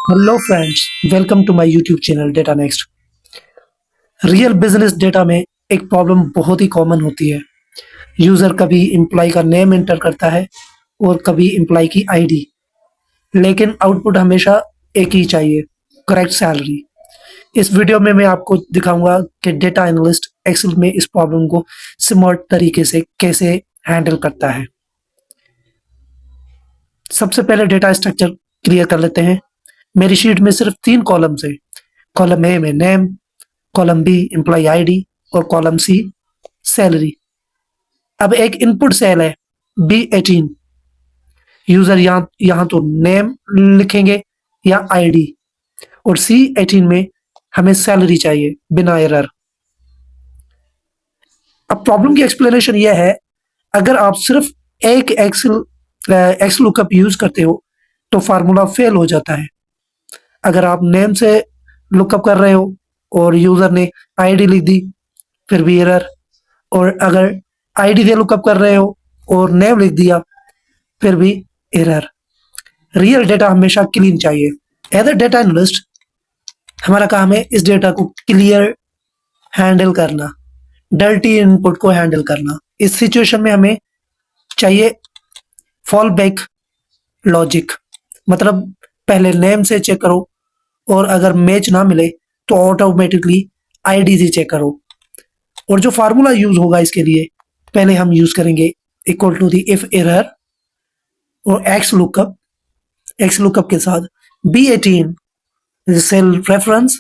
Hello friends, welcome to my YouTube channel data next. Real business data में एक problem बहुत ही common होती है। यूजर कभी एम्प्लॉय का नेम एंटर करता है और कभी एम्प्लॉय की आईडी, लेकिन आउटपुट हमेशा एक ही चाहिए, करेक्ट सैलरी। इस वीडियो में मैं आपको दिखाऊंगा कि डेटा एनालिस्ट एक्सेल में इस प्रॉब्लम को स्मार्ट तरीके से कैसे हैंडल करता है। सबसे पहले डेटा स्ट्रक्चर क्लियर कर लेते हैं। मेरी शीट में सिर्फ 3 कॉलम्स है। कॉलम ए में name, column B employ ID और कॉलम सी सैलरी। अब एक इनपुट सेल है B18। यूजर यहाँ तो नेम लिखेंगे या आईडी, और C18 में हमें सैलरी चाहिए बिना एरर। अब प्रॉब्लम की एक्सप्लेनेशन यह है, अगर आप सिर्फ एक एक्स लुकअप यूज करते हो तो फार्मूला फेल हो जाता है। अगर आप नेम से लुकअप कर रहे हो और यूजर ने आईडी लिख दी, फिर भी एरर। और अगर आईडी से लुकअप कर रहे हो और नेम लिख दिया, फिर भी एरर। रियल डेटा हमेशा क्लीन चाहिए। एज अ डेटा एनालिस्ट हमारा काम है इस डेटा को क्लियर हैंडल करना, डर्टी इनपुट को हैंडल करना। इस सिचुएशन में हमें चाहिए फॉल बैक लॉजिक, मतलब पहले नेम से चेक करो और अगर मैच ना मिले तो ऑटोमेटिकली आईडी से चेक करो। और जो फार्मूला यूज होगा इसके लिए, पहले हम यूज करेंगे equal to the if error और एक्स लुकअप के साथ B18 सेल रेफरेंस,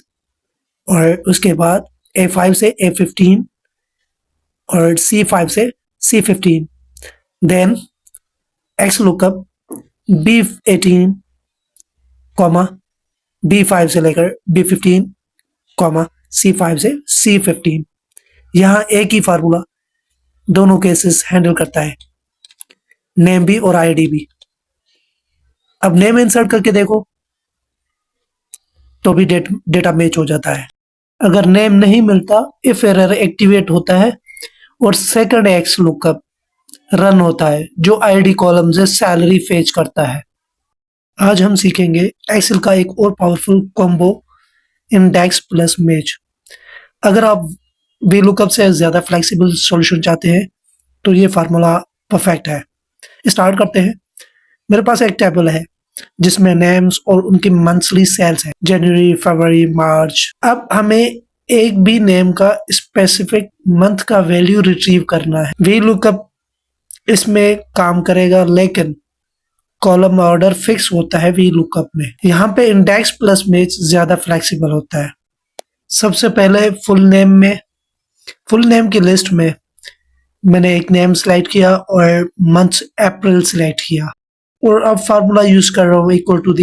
और उसके बाद A5 से A15 और C5 से C15। Then x lookup B18 comma B5 से लेकर B15 कॉमा C5 से C15। यहाँ एक ही फार्मूला दोनों केसेस हैंडल करता है, नेम भी और आईडी भी। अब नेम इंसर्ट करके देखो तो भी डेटा मैच हो जाता है। अगर नेम नहीं मिलता, इफ एरर एक्टिवेट होता है और सेकंड एक्स लुकअप रन होता है जो आईडी कॉलम से सैलरी फेच करता है। आज हम सीखेंगे एक्सेल का एक और powerful combo, index plus match. अगर आप VLOOKUP से ज़्यादा फ्लेक्सिबल सॉल्यूशन चाहते हैं तो ये फार्मूला परफेक्ट है। स्टार्ट करते हैं। मेरे पास एक टेबल है जिसमें नेम्स और उनकी मंथली सेल्स हैं, जनवरी, फरवरी, मार्च। अब हमें एक भी नेम का स्पेसिफिक मंथ का वैल्यू रिट्रीव करना है। VLOOKUP इसमें काम करेगा, लेकिन कॉलम ऑर्डर फिक्स होता है VLOOKUP में। यहाँ पे इंडेक्स प्लस मैच ज्यादा फ्लेक्सिबल होता है। सबसे पहले फुल नेम की लिस्ट में मैंने एक नेम सिलेक्ट किया और मंथ अप्रैल सिलेक्ट किया, और अब फार्मूला यूज कर रहा हूँ इक्वल टू द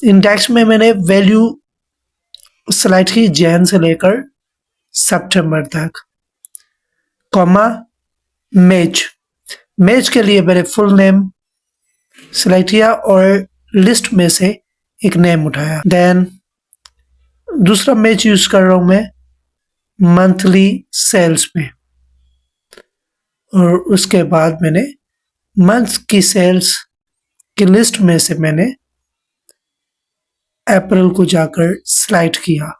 इंडेक्स में मैंने वैल्यू सिलेक्ट की जैन से लेकर सितंबर तक, कॉमा मैच के लिए मैंने फुल नेम सिलेक्ट किया और लिस्ट में से एक नेम उठाया। देन दूसरा मैच यूज कर रहा हूं मैं मंथली सेल्स में, और उसके बाद मैंने मंथ की सेल्स की लिस्ट में से मैंने अप्रैल को जाकर सिलेक्ट किया,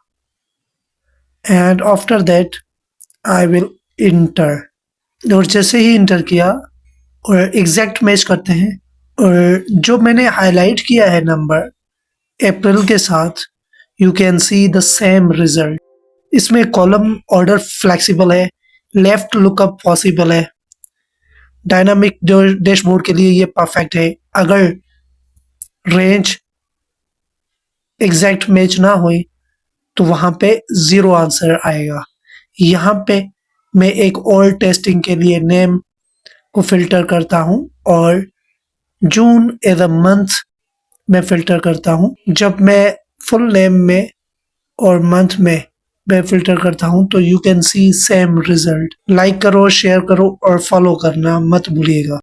and after that I will inter. और जैसे ही इंटर किया और एग्जैक्ट मैच करते हैं, और जो मैंने हाईलाइट किया है नंबर अप्रैल के साथ, you can see the same result. इसमें कॉलम ऑर्डर फ्लेक्सिबल है, लेफ्ट लुकअप पॉसिबल है। डायनामिक जो डैशबोर्ड के लिए ये परफेक्ट है। अगर रेंज एग्जैक्ट मैच ना हुई तो वहां पे 0 आंसर आएगा। यहाँ पे मैं एक और टेस्टिंग के लिए नेम को फिल्टर करता हूँ, और जून एज अ मंथ में फिल्टर करता हूँ। जब मैं फुल नेम में और मंथ में मैं फिल्टर करता हूँ तो you can see same result. Like करो, शेयर करो और फॉलो करना मत भूलिएगा।